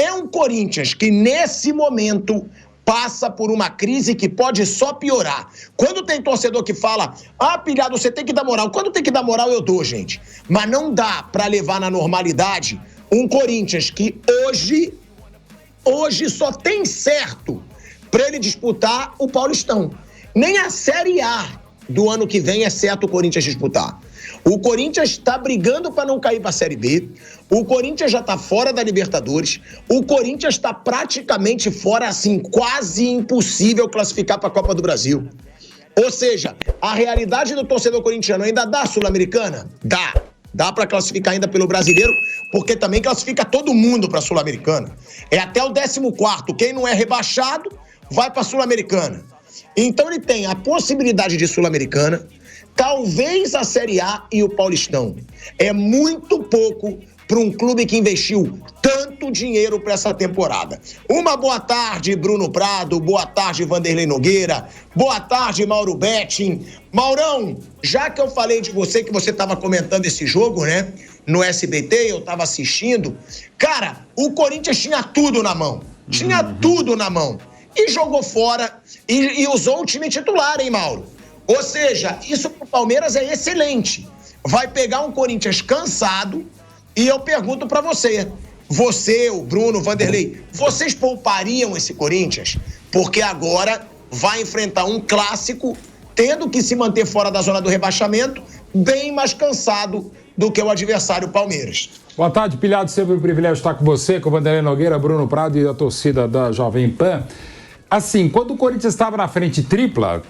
É um Corinthians que, nesse momento, passa por uma crise que pode só piorar. Quando tem torcedor que fala, pilhado, você tem que dar moral. Quando tem que dar moral, eu dou, gente. Mas não dá pra levar na normalidade um Corinthians que hoje só tem certo pra ele disputar o Paulistão. Nem a Série A do ano que vem é certo o Corinthians disputar. O Corinthians está brigando para não cair para a Série B. O Corinthians já está fora da Libertadores. O Corinthians está praticamente fora, assim, quase impossível classificar para a Copa do Brasil. Ou seja, a realidade do torcedor corintiano ainda dá Sul-Americana? Dá. Dá para classificar ainda pelo Brasileiro, porque também classifica todo mundo para a Sul-Americana. É até o 14º. Quem não é rebaixado vai para a Sul-Americana. Então ele tem a possibilidade de Sul-Americana, talvez a Série A e o Paulistão. É muito pouco para um clube que investiu tanto dinheiro para essa temporada. Uma boa tarde, Bruno Prado. Boa tarde, Vanderlei Nogueira. Boa tarde, Mauro Betting. Maurão, já que eu falei de você, que você estava comentando esse jogo, né? No SBT, eu estava assistindo. Cara, o Corinthians tinha tudo na mão. Tinha tudo na mão. E jogou fora e usou o time titular, hein, Mauro? Ou seja, isso pro Palmeiras é excelente. Vai pegar um Corinthians cansado e eu pergunto pra você, o Bruno, o Vanderlei, vocês poupariam esse Corinthians? Porque agora vai enfrentar um clássico, tendo que se manter fora da zona do rebaixamento, bem mais cansado do que o adversário Palmeiras. Boa tarde, Pilhado, sempre um privilégio estar com você, com o Vanderlei Nogueira, Bruno Prado e a torcida da Jovem Pan. Assim, quando o Corinthians estava na frente tripla,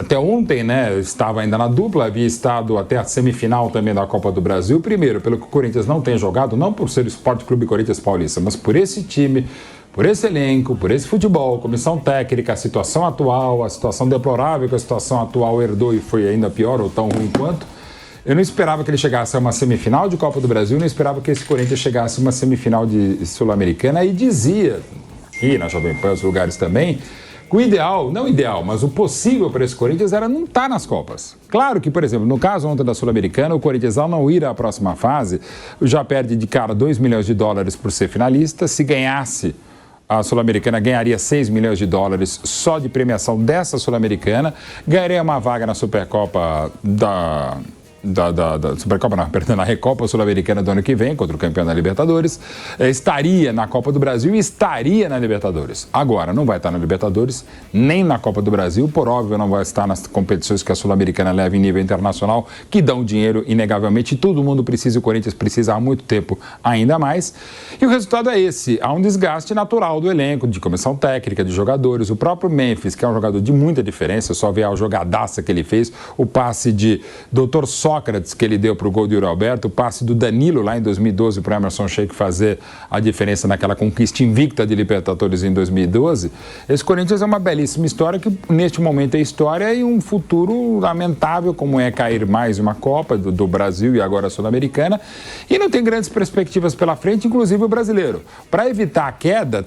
até ontem, né, estava ainda na dupla, havia estado até a semifinal também da Copa do Brasil. Primeiro, pelo que o Corinthians não tem jogado, não por ser o Sport Clube Corinthians Paulista, mas por esse time, por esse elenco, por esse futebol, comissão técnica, a situação atual, a situação deplorável que a situação atual herdou e foi ainda pior ou tão ruim quanto. Eu não esperava que ele chegasse a uma semifinal de Copa do Brasil, não esperava que esse Corinthians chegasse a uma semifinal de Sul-Americana e dizia, aqui na Jovem Pan, os lugares também, que o ideal, não ideal, mas o possível para esse Corinthians era não estar nas Copas. Claro que, por exemplo, no caso ontem da Sul-Americana, o Corinthians, ao não ir à próxima fase, já perde de cara 2 milhões de dólares por ser finalista. Se ganhasse, a Sul-Americana ganharia 6 milhões de dólares só de premiação dessa Sul-Americana, ganharia uma vaga na Supercopa Supercopa, não, perdão, na Recopa Sul-Americana do ano que vem, contra o campeão da Libertadores, estaria na Copa do Brasil e estaria na Libertadores. Agora, não vai estar na Libertadores, nem na Copa do Brasil, por óbvio, não vai estar nas competições que a Sul-Americana leva em nível internacional, que dão dinheiro, inegavelmente, todo mundo precisa, o Corinthians precisa há muito tempo ainda mais. E o resultado é esse, há um desgaste natural do elenco, de comissão técnica, de jogadores, o próprio Memphis, que é um jogador de muita diferença, só ver a jogadaça que ele fez, o passe de Dr. Sócrates que ele deu para o gol de Yuri Alberto, o passe do Danilo lá em 2012 para o Emerson Sheik fazer a diferença naquela conquista invicta de Libertadores em 2012. Esse Corinthians é uma belíssima história que neste momento é história e um futuro lamentável, como é cair mais uma Copa do Brasil e agora a Sul-Americana, e não tem grandes perspectivas pela frente, inclusive o brasileiro. Para evitar a queda,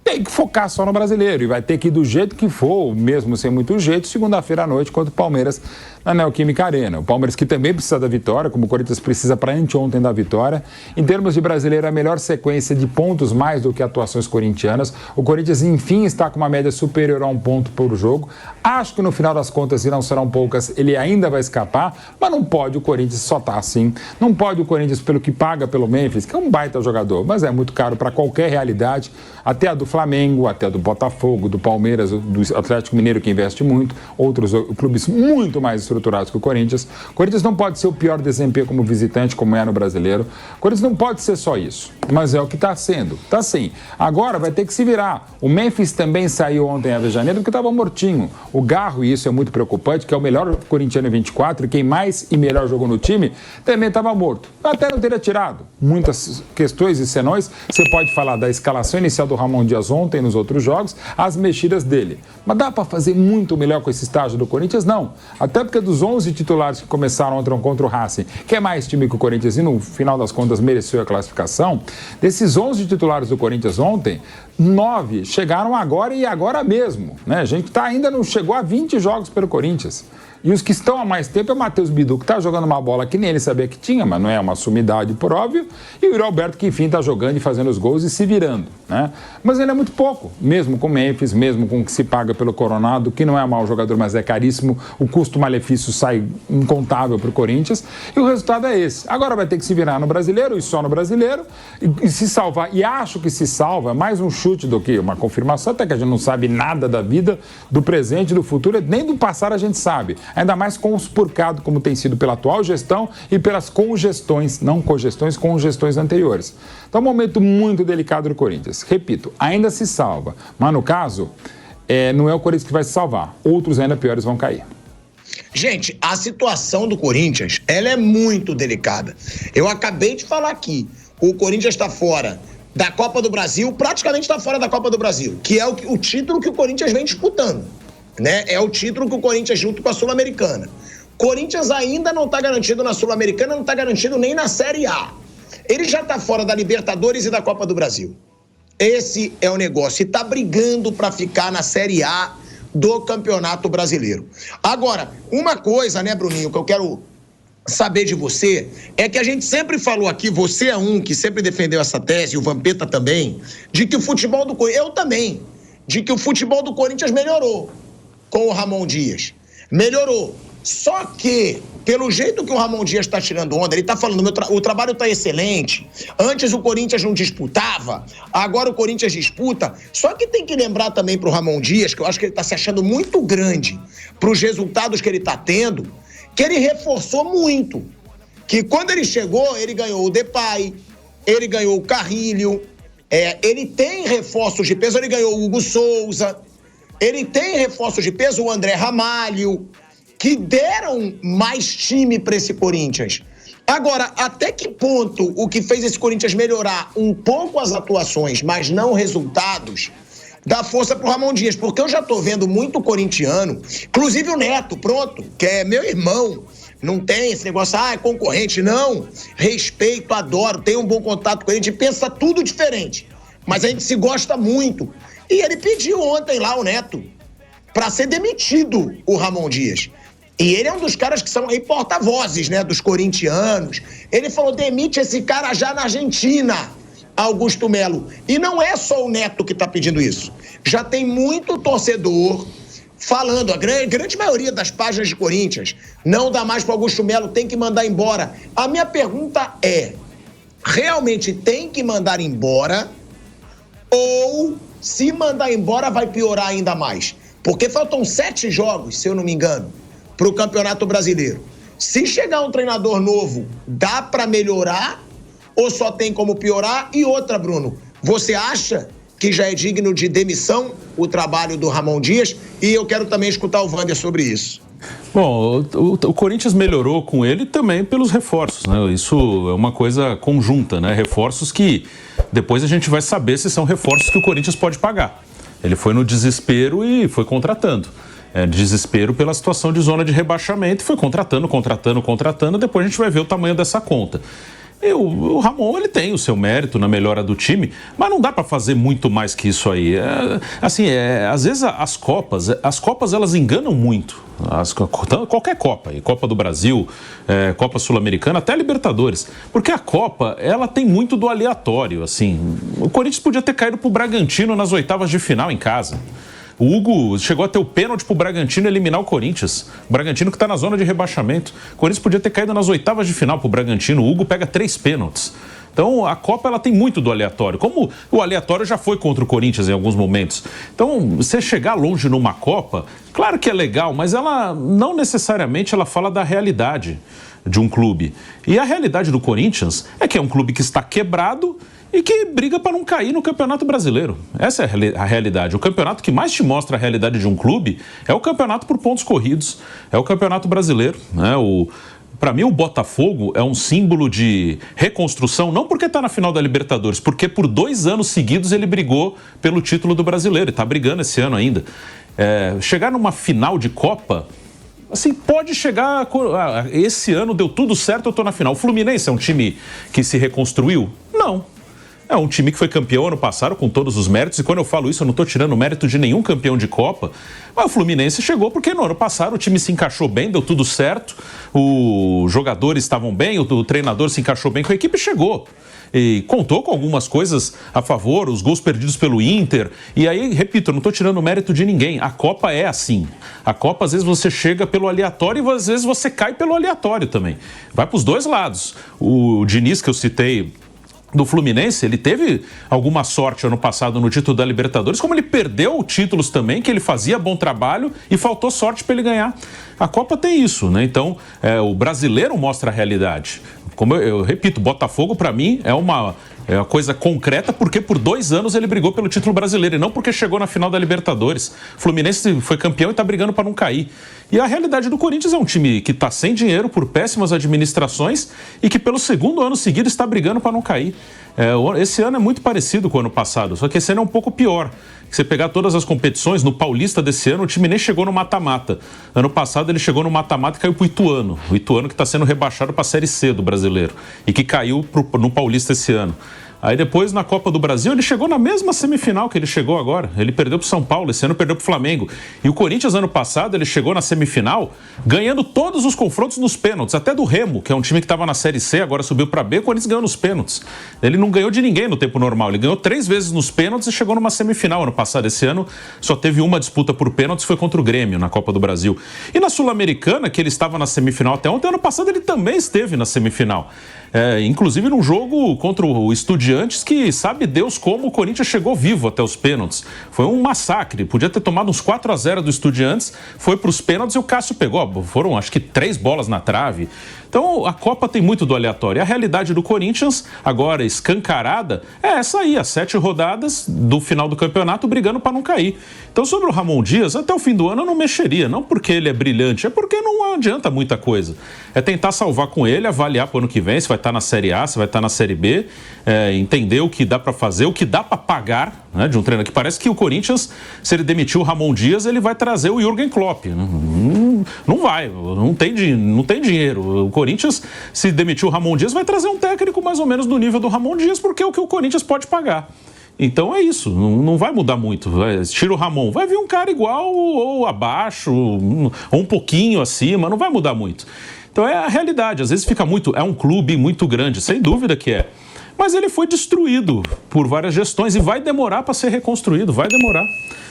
tem que focar só no brasileiro e vai ter que ir do jeito que for, mesmo sem muito jeito, segunda-feira à noite contra o Palmeiras na Neoquímica Arena. O Palmeiras que também precisa da vitória, como o Corinthians precisa para anteontem da vitória. Em termos de brasileiro, a melhor sequência de pontos mais do que atuações corintianas. O Corinthians, enfim, está com uma média superior a 1 ponto por jogo. Acho que no final das contas, e não serão poucas, ele ainda vai escapar, mas não pode o Corinthians só estar assim. Não pode o Corinthians, pelo que paga pelo Memphis, que é um baita jogador, mas é muito caro para qualquer realidade, até a do Flamengo, até a do Botafogo, do Palmeiras, do Atlético Mineiro, que investe muito, outros clubes muito mais estruturados que o Corinthians. O Corinthians não pode ser o pior desempenho como visitante, como é no brasileiro. O Corinthians não pode ser só isso, mas é o que está sendo. Está sim. Agora vai ter que se virar. O Memphis também saiu ontem em Avejaneiro porque estava mortinho. O Garro, e isso é muito preocupante, que é o melhor corintiano em 24, e quem mais e melhor jogou no time, também estava morto. Até não teria tirado. Muitas questões e senões. Você pode falar da escalação inicial do Ramon Dias ontem nos outros jogos, as mexidas dele. Mas dá para fazer muito melhor com esse estágio do Corinthians? Não. Até porque dos 11 titulares que começaram ontem contra o Racing, que é mais time que o Corinthians e no final das contas mereceu a classificação, desses 11 titulares do Corinthians ontem, 9 chegaram agora e agora mesmo, né? A gente ainda não chegou a 20 jogos pelo Corinthians. E os que estão há mais tempo é o Matheus Bidu, que está jogando uma bola que nem ele sabia que tinha, mas não é uma sumidade por óbvio, e o Yuri Alberto, que enfim está jogando e fazendo os gols e se virando, né? Mas ele é muito pouco, mesmo com o Memphis, mesmo com o que se paga pelo Coronado, que não é mau jogador, mas é caríssimo, o custo-malefício sai incontável para o Corinthians, e o resultado é esse. Agora vai ter que se virar no Brasileiro, e só no Brasileiro, e se salvar, e acho que se salva, mais um chute do que uma confirmação, até que a gente não sabe nada da vida, do presente, do futuro, nem do passado a gente sabe. Ainda mais conspurcado como tem sido pela atual gestão e pelas congestões, não cogestões, congestões anteriores. Então é um momento muito delicado do Corinthians. Repito, ainda se salva, mas no caso, não é o Corinthians que vai se salvar. Outros ainda piores vão cair. Gente, a situação do Corinthians, ela é muito delicada. Eu acabei de falar aqui, o Corinthians está fora da Copa do Brasil, praticamente está fora da Copa do Brasil, que é o título que o Corinthians vem disputando, né? É o título que o Corinthians junto com a Sul-Americana. Corinthians ainda não está garantido na Sul-Americana, não está garantido nem na Série A. Ele já está fora da Libertadores e da Copa do Brasil. Esse é o negócio. E está brigando para ficar na Série A do Campeonato Brasileiro. Agora, uma coisa, né, Bruninho, que eu quero saber de você, é que a gente sempre falou aqui, você é um que sempre defendeu essa tese, o Vampeta também, de que o futebol do Corinthians, eu também, de que o futebol do Corinthians melhorou com o Ramon Dias. Melhorou. Só que, pelo jeito que o Ramon Dias está tirando onda, ele está falando, o trabalho está excelente, antes o Corinthians não disputava, agora o Corinthians disputa. Só que tem que lembrar também para o Ramon Dias, que eu acho que ele está se achando muito grande para os resultados que ele está tendo, que ele reforçou muito. Que quando ele chegou, ele ganhou o Depay, ele ganhou o Carrilho, ele tem reforços de peso, ele ganhou o Hugo Souza, ele tem reforços de peso, o André Ramalho, que deram mais time para esse Corinthians. Agora, até que ponto o que fez esse Corinthians melhorar um pouco as atuações, mas não resultados, dá força pro Ramon Dias? Porque eu já tô vendo muito corintiano, inclusive o Neto, pronto, que é meu irmão, não tem esse negócio, é concorrente, não. Respeito, adoro, tenho um bom contato com ele, a gente pensa tudo diferente, mas a gente se gosta muito. E ele pediu ontem lá, o Neto, para ser demitido o Ramon Dias. E ele é um dos caras que são aí porta-vozes, né, dos corintianos. Ele falou, demite esse cara já na Argentina, Augusto Melo. E não é só o Neto que tá pedindo isso. Já tem muito torcedor falando, a grande maioria das páginas de Corinthians, não dá mais para Augusto Melo, tem que mandar embora. A minha pergunta é, realmente tem que mandar embora ou se mandar embora vai piorar ainda mais? Porque faltam 7 jogos, se eu não me engano, para o Campeonato Brasileiro. Se chegar um treinador novo, dá para melhorar ou só tem como piorar? E outra, Bruno, você acha que já é digno de demissão o trabalho do Ramon Dias? E eu quero também escutar o Wander sobre isso. Bom, o Corinthians melhorou com ele também pelos reforços, né? Isso é uma coisa conjunta, né? Reforços que depois a gente vai saber se são reforços que o Corinthians pode pagar. Ele foi no desespero e foi contratando. Desespero pela situação de zona de rebaixamento, foi contratando, depois a gente vai ver o tamanho dessa conta. E o Ramon, ele tem o seu mérito na melhora do time, mas não dá para fazer muito mais que isso aí. Às vezes as Copas elas enganam muito. Qualquer Copa, Copa do Brasil, Copa Sul-Americana, até Libertadores. Porque a Copa, ela tem muito do aleatório, assim. O Corinthians podia ter caído pro Bragantino nas oitavas de final em casa. O Hugo chegou a ter o pênalti pro Bragantino eliminar o Corinthians. O Bragantino que está na zona de rebaixamento. O Corinthians podia ter caído nas oitavas de final pro Bragantino. O Hugo pega 3 pênaltis. Então, a Copa ela tem muito do aleatório. Como o aleatório já foi contra o Corinthians em alguns momentos. Então, você chegar longe numa Copa, claro que é legal, mas ela não necessariamente ela fala da realidade de um clube. E a realidade do Corinthians é que é um clube que está quebrado e que briga para não cair no Campeonato Brasileiro. Essa é a realidade. O campeonato que mais te mostra a realidade de um clube é o campeonato por pontos corridos, é o Campeonato Brasileiro, né? Para mim, o Botafogo é um símbolo de reconstrução, não porque está na final da Libertadores, porque por 2 anos seguidos ele brigou pelo título do Brasileiro, e está brigando esse ano ainda. Chegar numa final de Copa, assim, pode chegar... Esse ano deu tudo certo, eu estou na final. O Fluminense é um time que se reconstruiu? Não. É um time que foi campeão ano passado com todos os méritos, e quando eu falo isso eu não estou tirando o mérito de nenhum campeão de Copa, mas o Fluminense chegou porque no ano passado o time se encaixou bem, deu tudo certo, os jogadores estavam bem, o treinador se encaixou bem com a equipe e chegou. E contou com algumas coisas a favor, os gols perdidos pelo Inter. E aí, repito, eu não estou tirando o mérito de ninguém. A Copa é assim. A Copa, às vezes, você chega pelo aleatório e às vezes você cai pelo aleatório também. Vai para os dois lados. O Diniz, que eu citei, do Fluminense, ele teve alguma sorte ano passado no título da Libertadores, como ele perdeu títulos também, que ele fazia bom trabalho e faltou sorte para ele ganhar. A Copa tem isso, né? Então, o brasileiro mostra a realidade. Como eu repito, Botafogo para mim é uma coisa concreta, porque por 2 anos ele brigou pelo título brasileiro e não porque chegou na final da Libertadores. O Fluminense foi campeão e está brigando para não cair. E a realidade do Corinthians é um time que está sem dinheiro por péssimas administrações e que pelo 2º ano seguido está brigando para não cair. Esse ano é muito parecido com o ano passado, só que esse ano é um pouco pior. Se você pegar todas as competições, no Paulista desse ano, o time nem chegou no mata-mata. Ano passado ele chegou no mata-mata e caiu pro Ituano. O Ituano que está sendo rebaixado para a Série C do brasileiro e que caiu no Paulista esse ano. Aí depois, na Copa do Brasil, ele chegou na mesma semifinal que ele chegou agora. Ele perdeu pro São Paulo, esse ano perdeu pro Flamengo. E o Corinthians, ano passado, ele chegou na semifinal ganhando todos os confrontos nos pênaltis. Até do Remo, que é um time que estava na Série C, agora subiu para B, o Corinthians ganhou nos pênaltis. Ele não ganhou de ninguém no tempo normal. Ele ganhou 3 vezes nos pênaltis e chegou numa semifinal ano passado. Esse ano só teve uma disputa por pênaltis, foi contra o Grêmio, na Copa do Brasil. E na Sul-Americana, que ele estava na semifinal até ontem, ano passado ele também esteve na semifinal. Inclusive num jogo contra o Estudiantes, que sabe Deus como o Corinthians chegou vivo até os pênaltis. Foi um massacre, podia ter tomado uns 4-0 do Estudiantes, foi para os pênaltis e o Cássio pegou. Foram acho que 3 bolas na trave. Então a Copa tem muito do aleatório. A realidade do Corinthians, agora escancarada, é essa aí, as 7 rodadas do final do campeonato brigando para não cair. Então sobre o Ramon Dias, até o fim do ano eu não mexeria, não porque ele é brilhante, é porque não adianta muita coisa. É tentar salvar com ele, avaliar para o ano que vem se vai estar na Série A, se vai estar na Série B, entender o que dá para fazer, o que dá para pagar, né, de um treinador. Que parece que o Corinthians, se ele demitir o Ramon Dias, ele vai trazer o Jürgen Klopp. Não vai, não tem dinheiro. O Corinthians, se demitir o Ramon Dias, vai trazer um técnico mais ou menos do nível do Ramon Dias, porque é o que o Corinthians pode pagar. Então é isso, não vai mudar muito. Tira o Ramon, vai vir um cara igual ou abaixo, ou um pouquinho acima, não vai mudar muito. Então é a realidade, às vezes fica muito, é um clube muito grande, sem dúvida que é. Mas ele foi destruído por várias gestões e vai demorar para ser reconstruído, vai demorar.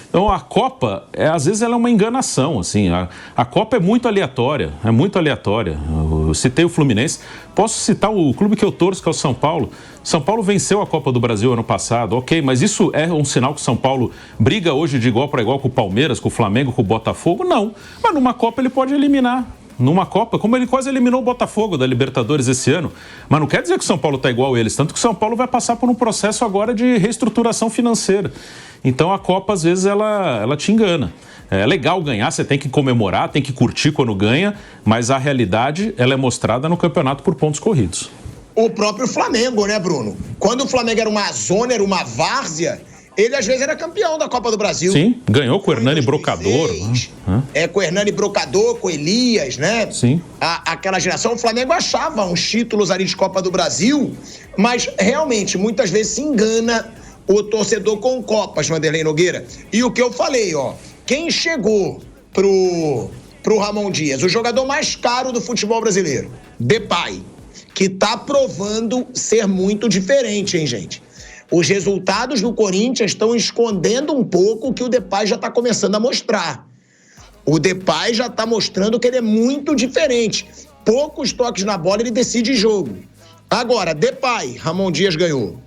Então a Copa, às vezes ela é uma enganação, assim, a Copa é muito aleatória, Eu citei o Fluminense, posso citar o clube que eu torço, que é o São Paulo. São Paulo venceu a Copa do Brasil ano passado, ok, mas isso é um sinal que o São Paulo briga hoje de igual para igual com o Palmeiras, com o Flamengo, com o Botafogo? Não, mas numa Copa ele pode eliminar. Numa Copa, como ele quase eliminou o Botafogo da Libertadores esse ano. Mas não quer dizer que o São Paulo está igual a eles, tanto que o São Paulo vai passar por um processo agora de reestruturação financeira. Então a Copa, às vezes, ela te engana. É legal ganhar, você tem que comemorar, tem que curtir quando ganha, mas a realidade, ela é mostrada no campeonato por pontos corridos. O próprio Flamengo, né, Bruno? Quando o Flamengo era uma zona, era uma várzea, ele às vezes era campeão da Copa do Brasil. Sim, ganhou com o Hernani Brocador. Com o Hernani Brocador, com o Elias, né? Sim. Aquela geração, o Flamengo achava uns títulos ali de Copa do Brasil, mas realmente, muitas vezes se engana o torcedor com Copas, Vanderlei Nogueira. E o que eu falei, quem chegou pro Ramon Dias? O jogador mais caro do futebol brasileiro, Depay, que tá provando ser muito diferente, hein, gente? Os resultados do Corinthians estão escondendo um pouco o que o Depay já está começando a mostrar. O Depay já está mostrando que ele é muito diferente. Poucos toques na bola, ele decide jogo. Agora, Depay, Ramon Dias ganhou.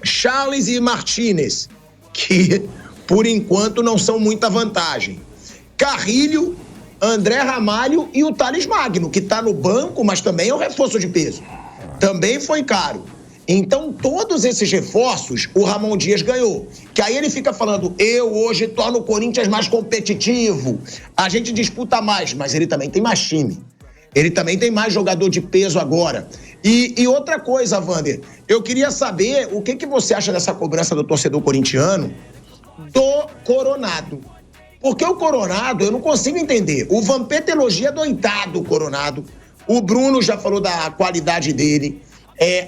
Charles e Martínez, que por enquanto não são muita vantagem. Carrilho, André Ramalho e o Thales Magno, que está no banco, mas também é um reforço de peso. Também foi caro. Então, todos esses reforços, o Ramon Dias ganhou. Que aí ele fica falando, eu hoje torno o Corinthians mais competitivo, a gente disputa mais, mas ele também tem mais time. Ele também tem mais jogador de peso agora. E outra coisa, Vander, eu queria saber o que você acha dessa cobrança do torcedor corintiano do Coronado. Porque o Coronado, eu não consigo entender. O Vampeta elogia doidado o Coronado. O Bruno já falou da qualidade dele.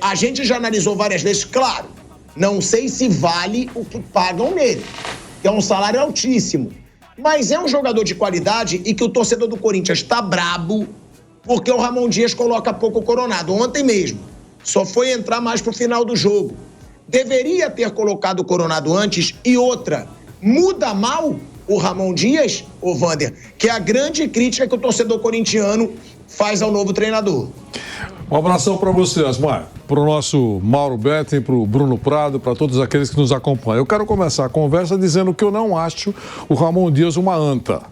A gente já analisou várias vezes, claro, Não sei se vale o que pagam nele, que é um salário altíssimo. Mas é um jogador de qualidade e que o torcedor do Corinthians tá brabo porque o Ramon Dias coloca pouco Coronado. Ontem mesmo. Só foi entrar mais pro final do jogo. Deveria ter colocado o Coronado antes. E outra, muda mal o Ramon Dias, ô Vander, que é a grande crítica que o torcedor corintiano faz ao novo treinador. Um abração para você, Asmar, para o nosso Mauro Betting, para o Bruno Prado, para todos aqueles que nos acompanham. Eu quero começar a conversa dizendo que eu não acho o Ramon Dias uma anta.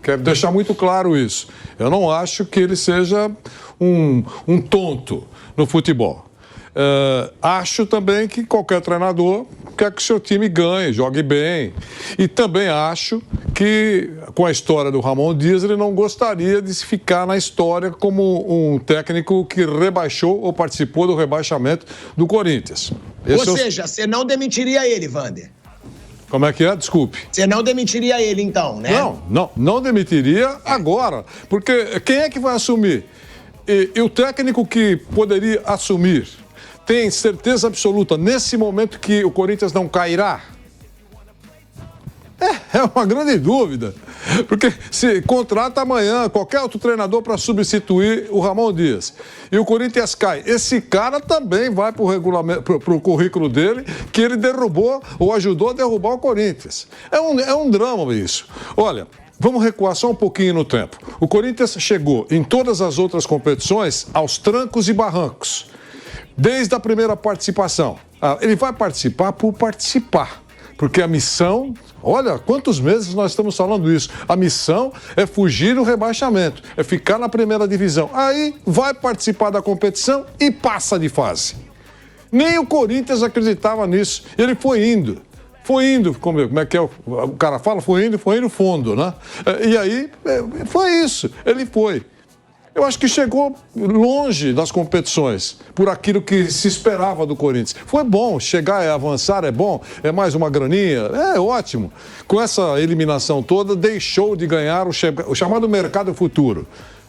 Quero deixar muito claro isso. Eu não acho que ele seja um tonto no futebol. Acho também que qualquer treinador quer que o seu time ganhe, jogue bem. E também acho que, com a história do Ramon Dias, ele não gostaria de se ficar na história como um técnico que rebaixou ou participou do rebaixamento do Corinthians. Ou seja, você não demitiria ele, Vander? Como é que é? Desculpe. Você não demitiria ele, então, né? Não demitiria agora. Porque quem é que vai assumir? E o técnico que poderia assumir tem certeza absoluta, nesse momento, que o Corinthians não cairá? É uma grande dúvida. Porque se contrata amanhã qualquer outro treinador para substituir o Ramon Dias e o Corinthians cai, esse cara também vai para o currículo dele que ele derrubou ou ajudou a derrubar o Corinthians. É um drama isso. Olha, vamos recuar só um pouquinho no tempo. O Corinthians chegou em todas as outras competições aos trancos e barrancos. Desde a primeira participação. Ele vai participar por participar. Porque a missão, olha, quantos meses nós estamos falando isso. A missão é fugir do rebaixamento, é ficar na primeira divisão. Aí vai participar da competição e passa de fase. Nem o Corinthians acreditava nisso. Ele foi indo, como é que é o cara fala? Foi indo fundo, né? E aí, foi isso, ele foi. Eu acho que chegou longe das competições, por aquilo que se esperava do Corinthians. Foi bom, chegar e avançar é bom, é mais uma graninha, é ótimo. Com essa eliminação toda, deixou de ganhar o chamado mercado futuro,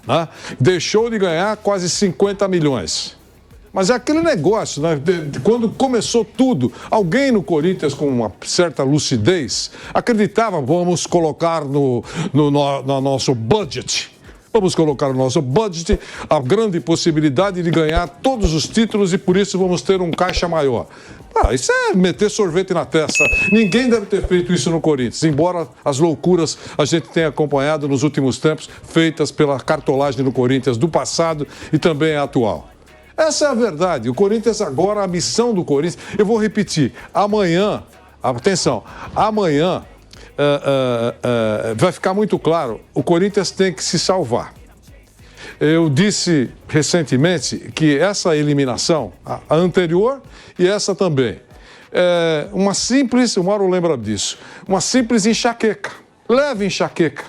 né? Deixou de ganhar quase 50 milhões. Mas é aquele negócio, né? Quando começou tudo, alguém no Corinthians com uma certa lucidez acreditava, vamos colocar no nosso budget. Vamos colocar no nosso budget a grande possibilidade de ganhar todos os títulos e por isso vamos ter um caixa maior. Isso é meter sorvete na testa. Ninguém deve ter feito isso no Corinthians, embora as loucuras a gente tenha acompanhado nos últimos tempos, feitas pela cartolagem do Corinthians do passado e também a atual. Essa é a verdade. O Corinthians agora, a missão do Corinthians, eu vou repetir, amanhã, atenção, amanhã, vai ficar muito claro, o Corinthians tem que se salvar. Eu disse recentemente que essa eliminação, a anterior e essa também, é uma simples, o Mauro lembra disso, uma simples enxaqueca, leve enxaqueca.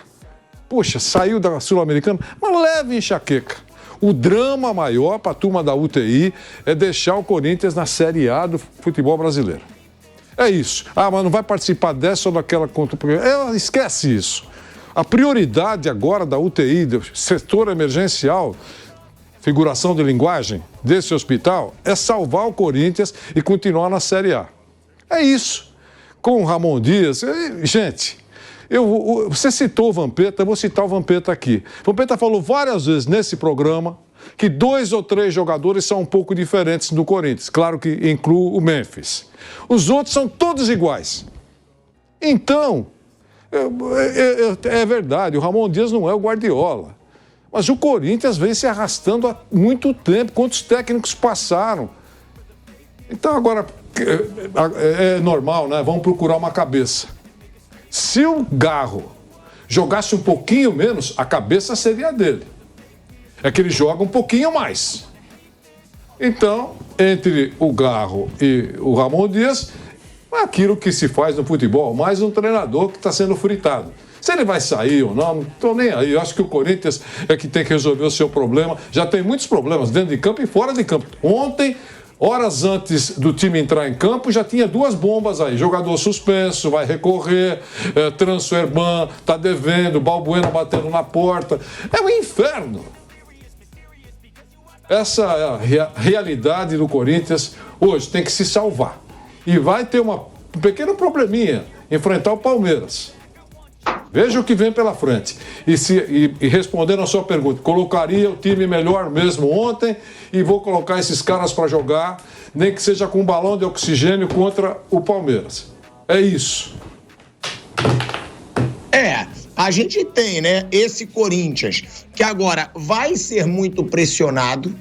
Puxa, saiu da Sul-Americana, uma leve enxaqueca. O drama maior para a turma da UTI é deixar o Corinthians na Série A do futebol brasileiro. É isso. Mas não vai participar dessa ou daquela conta. Esquece isso. A prioridade agora da UTI, do setor emergencial, figuração de linguagem desse hospital, é salvar o Corinthians e continuar na Série A. É isso. Com o Ramon Dias, gente, você citou o Vampeta, eu vou citar o Vampeta aqui. O Vampeta falou várias vezes nesse programa que 2 ou 3 jogadores são um pouco diferentes do Corinthians. Claro que inclui o Memphis. Os outros são todos iguais. Então, é verdade, o Ramon Dias não é o Guardiola. Mas o Corinthians vem se arrastando há muito tempo. Quantos técnicos passaram? Então, agora, é normal, né? Vamos procurar uma cabeça. Se o Garro jogasse um pouquinho menos, a cabeça seria dele. É que ele joga um pouquinho mais. Então, entre o Garro e o Ramon Dias, é aquilo que se faz no futebol, mais um treinador que está sendo fritado. Se ele vai sair ou não estou nem aí. Eu acho que o Corinthians é que tem que resolver o seu problema. Já tem muitos problemas dentro de campo e fora de campo. Ontem, horas antes do time entrar em campo, já tinha 2 bombas aí. Jogador suspenso, vai recorrer, transferban, está devendo, Balbuena batendo na porta. É um inferno. Essa é a realidade do Corinthians hoje, tem que se salvar. E vai ter um pequeno probleminha, enfrentar o Palmeiras. Veja o que vem pela frente. E respondendo a sua pergunta, colocaria o time melhor mesmo ontem e vou colocar esses caras para jogar, nem que seja com um balão de oxigênio contra o Palmeiras. É isso. A gente tem, né, esse Corinthians que agora vai ser muito pressionado,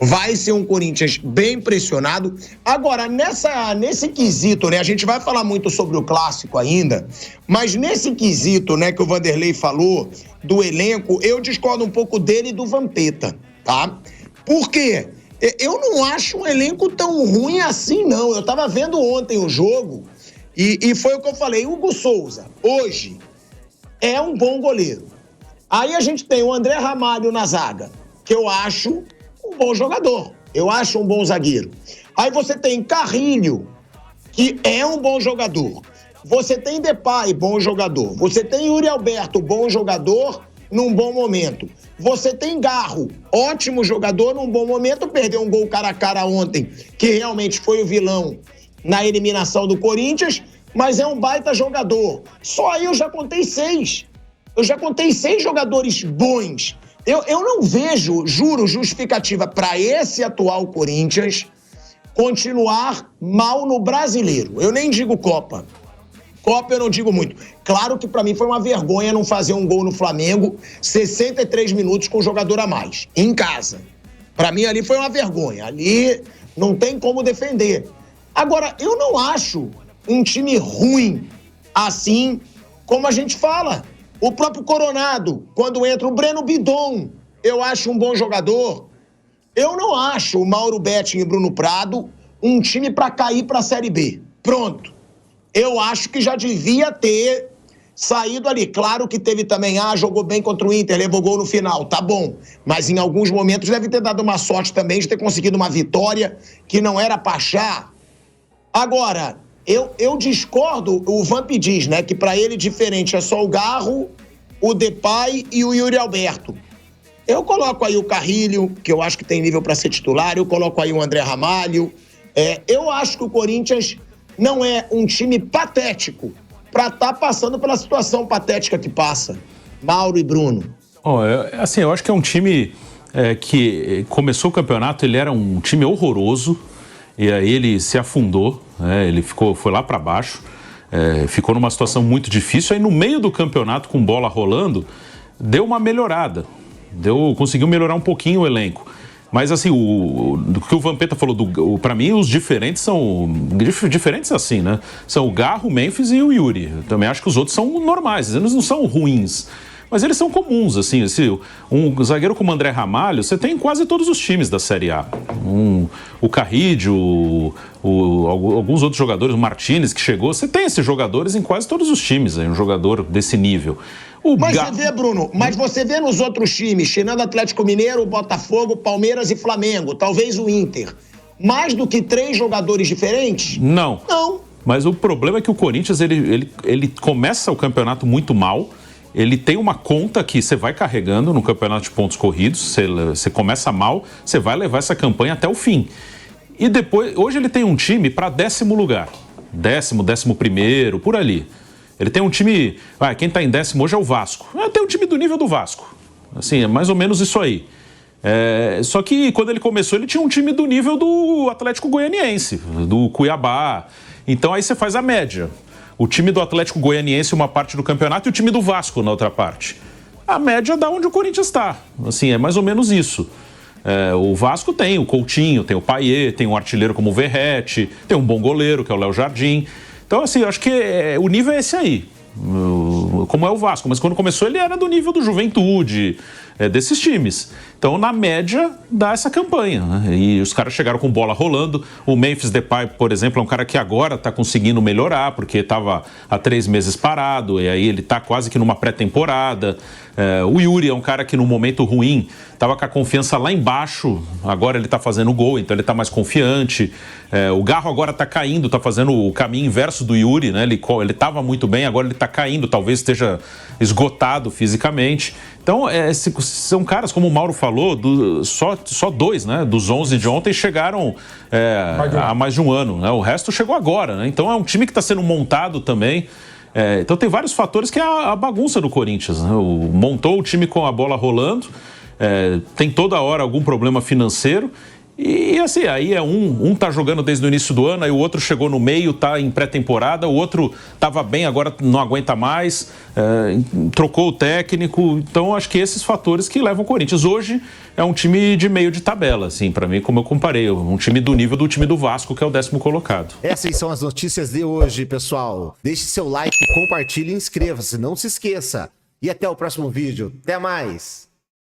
vai ser um Corinthians bem pressionado. Agora, nesse quesito, né, a gente vai falar muito sobre o clássico ainda, mas nesse quesito, né, que o Vanderlei falou, do elenco, eu discordo um pouco dele e do Vampeta, tá? Por quê? Eu não acho um elenco tão ruim assim, não. Eu tava vendo ontem o jogo e foi o que eu falei. Hugo Souza, hoje, é um bom goleiro. Aí a gente tem o André Ramalho na zaga, que eu acho um bom jogador. Eu acho um bom zagueiro. Aí você tem Carrilho, que é um bom jogador. Você tem Depay, bom jogador. Você tem Yuri Alberto, bom jogador, num bom momento. Você tem Garro, ótimo jogador, num bom momento. Perdeu um gol cara a cara ontem, que realmente foi o vilão na eliminação do Corinthians, mas é um baita jogador. Só aí eu já contei 6. Eu já contei 6 jogadores bons. Eu não vejo, juro, justificativa para esse atual Corinthians continuar mal no Brasileiro. Eu nem digo Copa. Copa eu não digo muito. Claro que para mim foi uma vergonha não fazer um gol no Flamengo 63 minutos com um jogador a mais, em casa. Para mim ali foi uma vergonha. Ali não tem como defender. Agora, eu não acho um time ruim assim como a gente fala. O próprio Coronado, quando entra o Breno Bidon, eu acho um bom jogador. Eu não acho o Mauro Betting e Bruno Prado um time para cair para a Série B. Pronto. Eu acho que já devia ter saído ali. Claro que teve também, jogou bem contra o Inter, levou gol no final, tá bom. Mas em alguns momentos deve ter dado uma sorte também de ter conseguido uma vitória que não era pra achar. Agora, eu discordo, o Vamp diz, né, que pra ele diferente é só o Garro, o Depay e o Yuri Alberto. Eu coloco aí o Carrilho, que eu acho que tem nível pra ser titular, eu coloco aí o André Ramalho. Eu acho que o Corinthians não é um time patético pra estar passando pela situação patética que passa. Mauro e Bruno. Eu acho que é um time que começou o campeonato, ele era um time horroroso, e aí ele se afundou, ele foi lá para baixo, ficou numa situação muito difícil. Aí no meio do campeonato, com bola rolando, deu uma melhorada, conseguiu melhorar um pouquinho o elenco. Mas assim, do que o Vampeta falou, para mim os diferentes são diferentes assim, né? São o Garro, o Memphis e o Yuri. Eu também acho que os outros são normais, eles não são ruins. Mas eles são comuns, assim, um zagueiro como o André Ramalho, você tem em quase todos os times da Série A. O Carrilho, alguns outros jogadores, o Martínez que chegou, você tem esses jogadores em quase todos os times, um jogador desse nível. Você vê, Bruno, você vê nos outros times, tirando Atlético Mineiro, Botafogo, Palmeiras e Flamengo, talvez o Inter, mais do que 3 jogadores diferentes? Não. Não. Mas o problema é que o Corinthians, ele começa o campeonato muito mal. Ele tem uma conta que você vai carregando no campeonato de pontos corridos, você começa mal, você vai levar essa campanha até o fim. E depois, hoje ele tem um time para 10º lugar, 11º, por ali. Ele tem um time, quem está em 10º hoje é o Vasco. Tem um time do nível do Vasco, assim, é mais ou menos isso aí. Só que quando ele começou, ele tinha um time do nível do Atlético Goianiense, do Cuiabá. Então aí você faz a média. O time do Atlético Goianiense uma parte do campeonato e o time do Vasco na outra parte. A média dá onde o Corinthians está. Assim, é mais ou menos isso. O Vasco tem o Coutinho, tem o Payet, tem um artilheiro como o Verratti, tem um bom goleiro, que é o Léo Jardim. Então, assim, eu acho que o nível é esse aí. Como é o Vasco. Mas quando começou, ele era do nível do Juventude, desses times. Então, na média, dá essa campanha, né? E os caras chegaram com bola rolando. O Memphis Depay, por exemplo, é um cara que agora está conseguindo melhorar, porque estava há 3 meses parado, e aí ele está quase que numa pré-temporada. O Yuri é um cara que no momento ruim estava com a confiança lá embaixo, agora ele está fazendo gol, então ele está mais confiante. O Garro agora está caindo, está fazendo o caminho inverso do Yuri, né? Ele estava muito bem, agora ele está caindo, talvez esteja esgotado fisicamente. Então Então, são caras, como o Mauro falou, só 2, né? Dos 11 de ontem chegaram há mais de um ano, né? O resto chegou agora, né? Então é um time que está sendo montado também. Então tem vários fatores que é a bagunça do Corinthians, né? Montou o time com a bola rolando, tem toda hora algum problema financeiro. E assim, aí um tá jogando desde o início do ano, aí o outro chegou no meio, tá em pré-temporada, o outro tava bem, agora não aguenta mais, trocou o técnico. Então acho que esses fatores que levam o Corinthians. Hoje é um time de meio de tabela, assim, para mim, como eu comparei, um time do nível do time do Vasco, que é o 10º colocado. Essas são as notícias de hoje, pessoal. Deixe seu like, compartilhe e inscreva-se, não se esqueça. E até o próximo vídeo. Até mais!